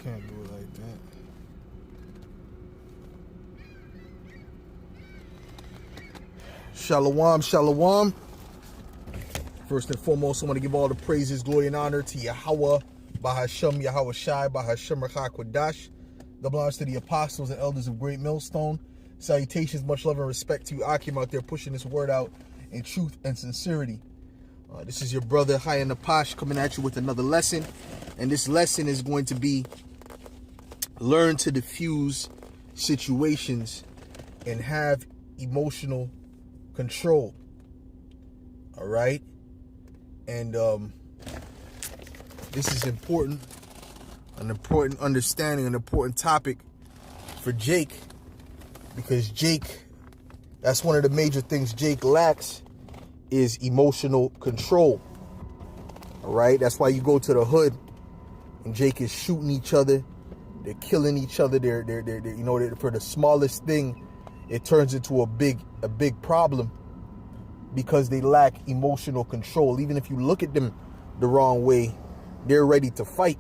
Can't do it like that. Shalom, shalom. First and foremost, I want to give all the praises, glory, and honor to Yahweh, Bahashem, Yahweh Shai, Bahashem, Rachakwadash. Double honors to the apostles and elders of Great Millstone. Salutations, much love and respect to you, Akim, out there pushing this word out in truth and sincerity. This is your brother, High in the Posh, coming at you with another lesson. And this lesson is going to be learn to diffuse situations and have emotional control. All right. And this is important, an important understanding, an important topic for Jake, because Jake, that's one of the major things Jake lacks is emotional control. All right. That's why you go to the hood and Jake is shooting each other. They're killing each other. They're for the smallest thing, it turns into a big problem because they lack emotional control. Even if you look at them the wrong way, they're ready to fight.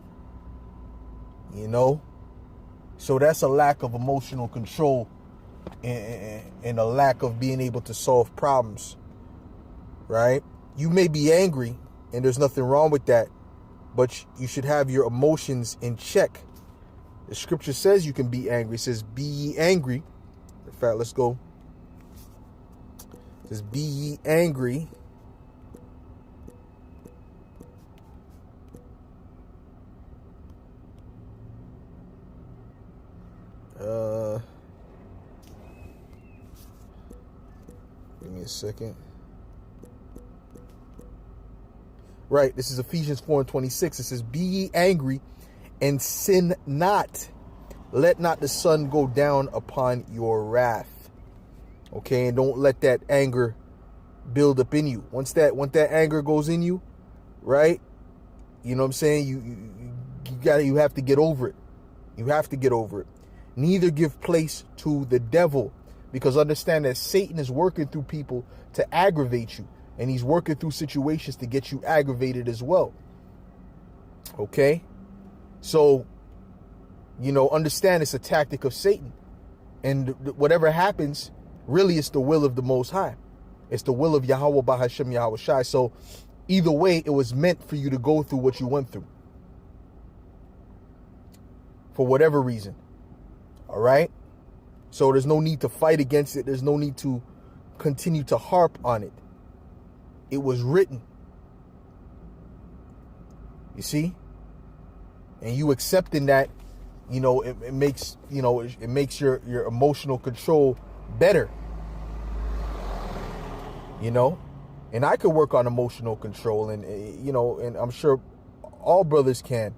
So that's a lack of emotional control and a lack of being able to solve problems, right? You may be angry, and there's nothing wrong with that, but you should have your emotions in check. The scripture says you can be angry. It says, be ye angry. In fact, let's go. It says, be ye angry. Give me a second. Right, this is Ephesians 4:26. It says, be ye angry and sin not. Let not the sun go down upon your wrath. Okay, and don't let that anger build up in you. Once that anger goes in you, right? You know what I'm saying? You have to get over it. You have to get over it. Neither give place to the devil, because understand that Satan is working through people to aggravate you, and he's working through situations to get you aggravated as well. Okay? So, understand it's a tactic of Satan. And whatever happens, really it's the will of the Most High. It's the will of Yahweh Bahashem Yahweh Shai. So either way, it was meant for you to go through what you went through. For whatever reason. All right? So there's no need to fight against it. There's no need to continue to harp on it. It was written. You see? And you accepting that, it makes, it makes your emotional control better. And I could work on emotional control, and and I'm sure all brothers can,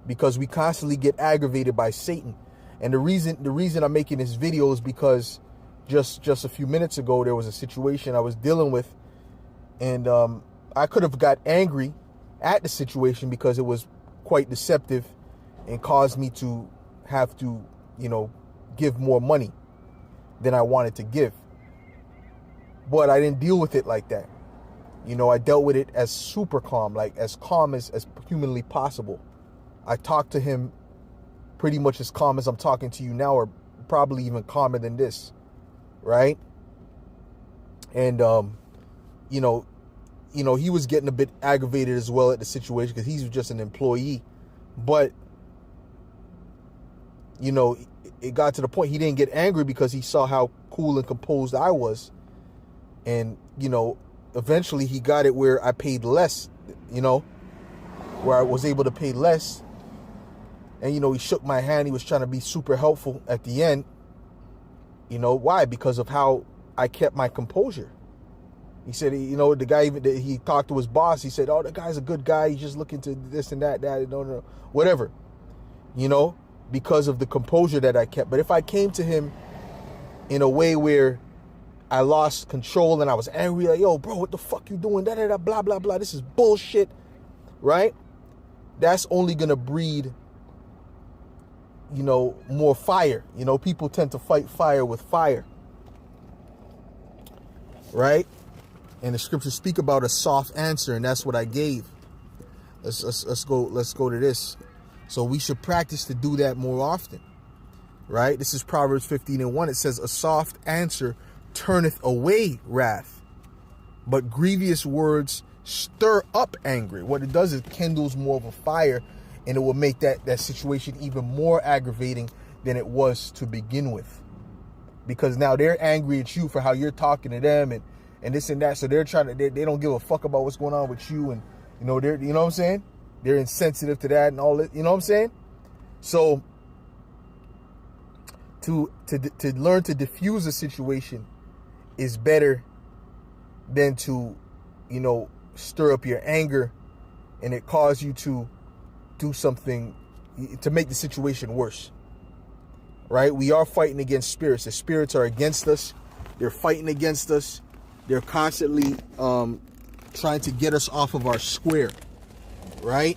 because we constantly get aggravated by Satan. And the reason I'm making this video is because just a few minutes ago, there was a situation I was dealing with, and I could have got angry at the situation because it was quite deceptive and caused me to have to, give more money than I wanted to give. But I didn't deal with it like that. I dealt with it as super calm, like as calm as humanly possible. I talked to him pretty much as calm as I'm talking to you now, or probably even calmer than this, right? And, he was getting a bit aggravated as well at the situation because he's just an employee. But, it got to the point he didn't get angry because he saw how cool and composed I was. And, eventually he got it where I paid less, where I was able to pay less. And, he shook my hand. He was trying to be super helpful at the end. Why? Because of how I kept my composure. He said, the guy, he talked to his boss. He said, oh, the guy's a good guy. He's just looking to this and that, whatever, because of the composure that I kept. But if I came to him in a way where I lost control and I was angry, like, yo, bro, what the fuck you doing? Blah, blah, blah. This is bullshit, right? That's only going to breed, more fire. People tend to fight fire with fire, right? And the scriptures speak about a soft answer, and that's what I gave. Let's go to this. So we should practice to do that more often, right? This is Proverbs 15:1. It says, a soft answer turneth away wrath, but grievous words stir up anger. What it does is kindles more of a fire, and it will make that situation even more aggravating than it was to begin with. Because now they're angry at you for how you're talking to them and this and that. So they're trying to, they don't give a fuck about what's going on with you. And, you know what I'm saying? They're insensitive to that and all that, you know what I'm saying? So to learn to diffuse a situation is better than to, stir up your anger and it cause you to do something to make the situation worse. Right? We are fighting against spirits. The spirits are against us. They're fighting against us. They're constantly trying to get us off of our square. Right?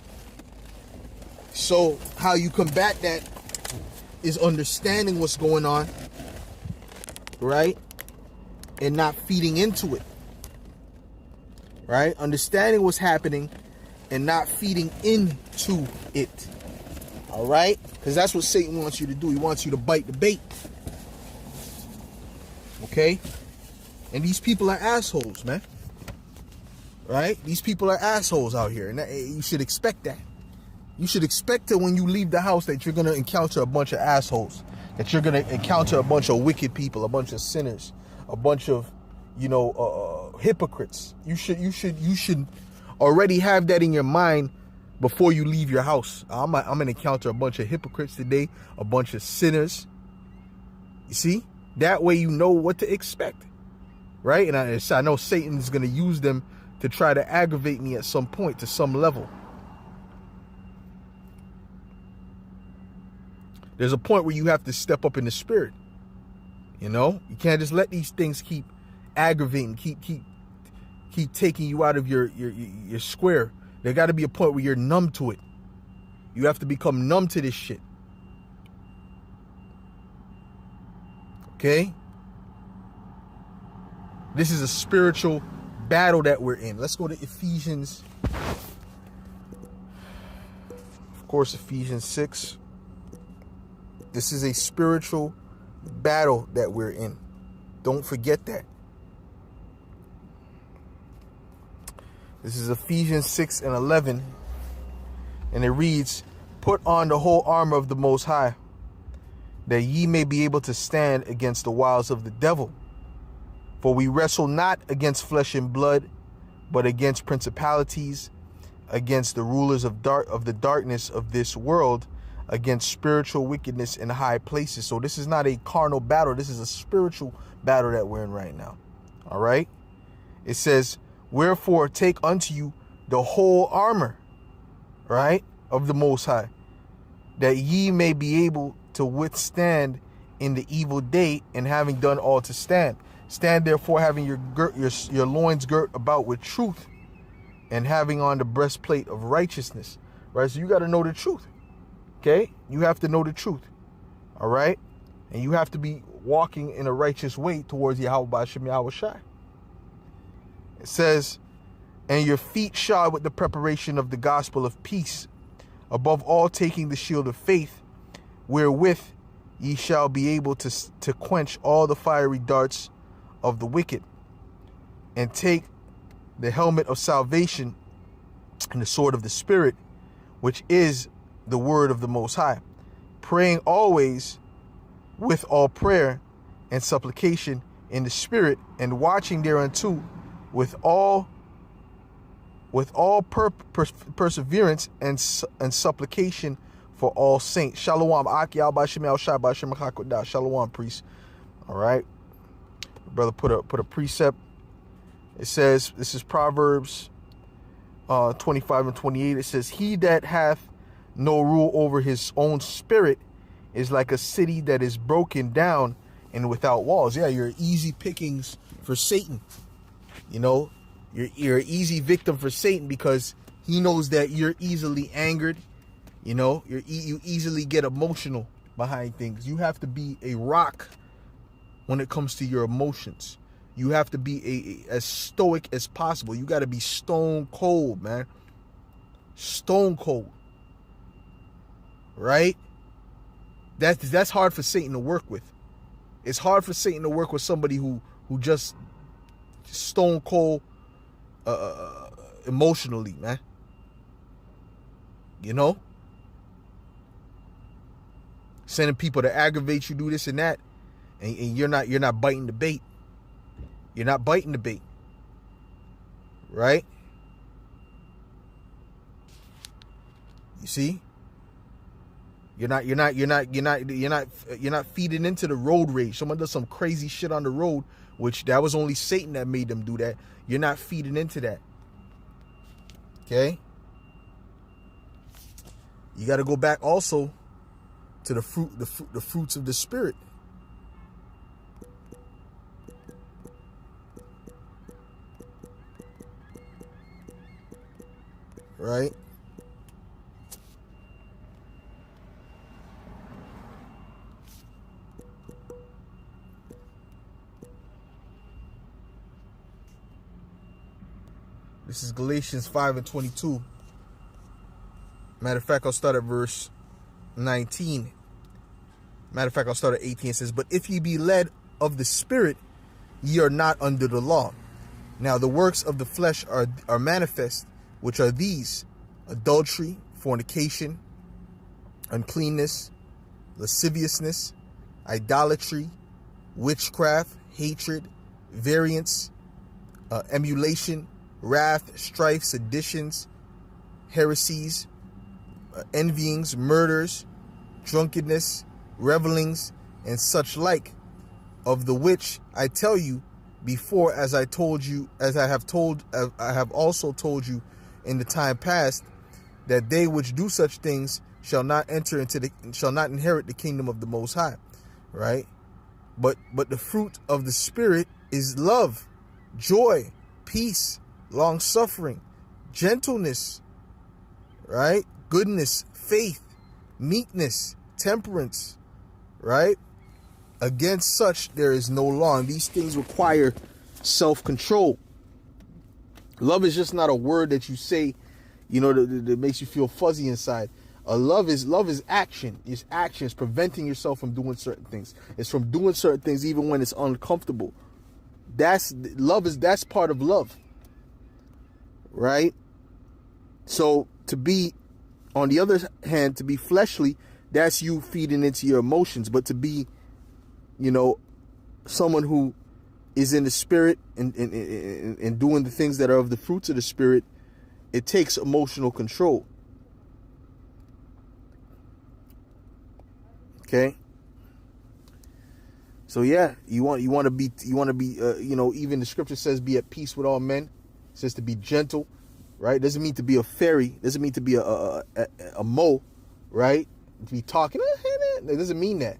So how you combat that is understanding what's going on. Right? And not feeding into it. Right? Understanding what's happening and not feeding into it. All right? Because that's what Satan wants you to do. He wants you to bite the bait. Okay? And these people are assholes, man. Right? These people are assholes out here. And you should expect that. You should expect that when you leave the house that you're going to encounter a bunch of assholes. That you're going to encounter a bunch of wicked people, a bunch of sinners, a bunch of, hypocrites. You should already have that in your mind before you leave your house. I'm going to encounter a bunch of hypocrites today, a bunch of sinners. You see? That way you know what to expect. Right? And I know Satan's going to use them to try to aggravate me at some point, to some level. There's a point where you have to step up in the spirit. You can't just let these things keep aggravating, keep taking you out of your square. There got to be a point where you're numb to it. You have to become numb to this shit. Okay? This is a spiritual battle that we're in. Let's go to Ephesians. Of course, Ephesians 6. This is a spiritual battle that we're in. Don't forget that. This is Ephesians 6:11. And it reads, put on the whole armor of the Most High, that ye may be able to stand against the wiles of the devil. For we wrestle not against flesh and blood, but against principalities, against the rulers of the darkness of this world, against spiritual wickedness in high places. So this is not a carnal battle. This is a spiritual battle that we're in right now. All right. It says, wherefore take unto you the whole armor, right, of the Most High, that ye may be able to withstand in the evil day, and having done all to stand. Stand therefore, having your loins girt about with truth, and having on the breastplate of righteousness. Right. So you got to know the truth. Okay, you have to know the truth. All right, and you have to be walking in a righteous way towards Yahweh B'Shem Yahweh Shai. It says, and your feet shod with the preparation of the gospel of peace, above all taking the shield of faith, wherewith ye shall be able to quench all the fiery darts of the wicked, and take the helmet of salvation and the sword of the Spirit, which is the word of the Most High, praying always with all prayer and supplication in the Spirit, and watching thereunto with all perseverance and supplication for all saints. Shalom. Shalom, priest. All right. Brother put a precept. It says, this is Proverbs 25:28. It says, he that hath no rule over his own spirit is like a city that is broken down and without walls. Yeah, you're easy pickings for Satan. You're an easy victim for Satan because he knows that you're easily angered. You easily get emotional behind things. You have to be a rock when it comes to your emotions. You have to be as stoic as possible. You got to be stone cold, man. Stone cold. right? That's hard for Satan to work with. It's hard for Satan to work with somebody who just stone cold emotionally, man. You know? Sending people to aggravate you, do this and that, and you're not biting the bait. You're not biting the bait. Right? You see? You're not feeding into the road rage. Someone does some crazy shit on the road, which that was only Satan that made them do that. You're not feeding into that. Okay? You got to go back also to the fruits of the Spirit. Right? This is Galatians 5:22. Matter of fact, I'll start at verse 19. Matter of fact, I'll start at 18. It says, "But if ye be led of the Spirit, ye are not under the law. Now the works of the flesh are manifest, which are these: adultery, fornication, uncleanness, lasciviousness, idolatry, witchcraft, hatred, variance, emulation, wrath, strife, seditions, heresies, envyings, murders, drunkenness, revelings, and such like, of the which I tell you before, as I have also told you in the time past, that they which do such things shall not inherit the kingdom of the Most High." Right? But the fruit of the Spirit is love, joy, peace, long-suffering, gentleness, right? Goodness, faith, meekness, temperance, right? Against such there is no law. And these things require self-control. Love is just not a word that you say, that makes you feel fuzzy inside. Love is action. It's action. It's preventing yourself from doing certain things. It's from doing certain things even when it's uncomfortable. That's part of love. Right? So to be, on the other hand, to be fleshly, that's you feeding into your emotions. But to be, someone who is in the Spirit and doing the things that are of the fruits of the Spirit, it takes emotional control. Okay? So yeah, you want to be even the scripture says be at peace with all men. It says to be gentle, right? Doesn't mean to be a fairy. Doesn't mean to be a mo, right? To be talking, it doesn't mean that.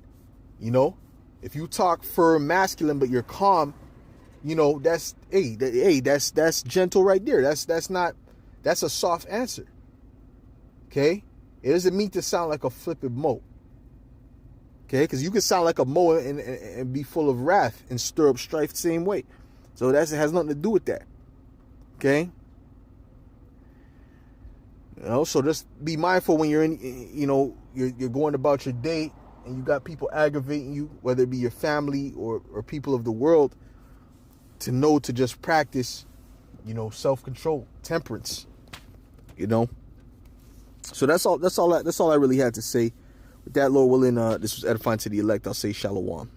If you talk firm, masculine, but you're calm, that's gentle right there. That's a soft answer. Okay? It doesn't mean to sound like a flippant mo. Okay? Because you can sound like a mo and be full of wrath and stir up strife the same way. So it has nothing to do with that. Okay? So just be mindful when you're you're going about your day and you got people aggravating you, whether it be your family or people of the world, to know to just practice, self-control, temperance, So that's all I really had to say. With that, Lord willing, this was edifying to the elect. I'll say shalom.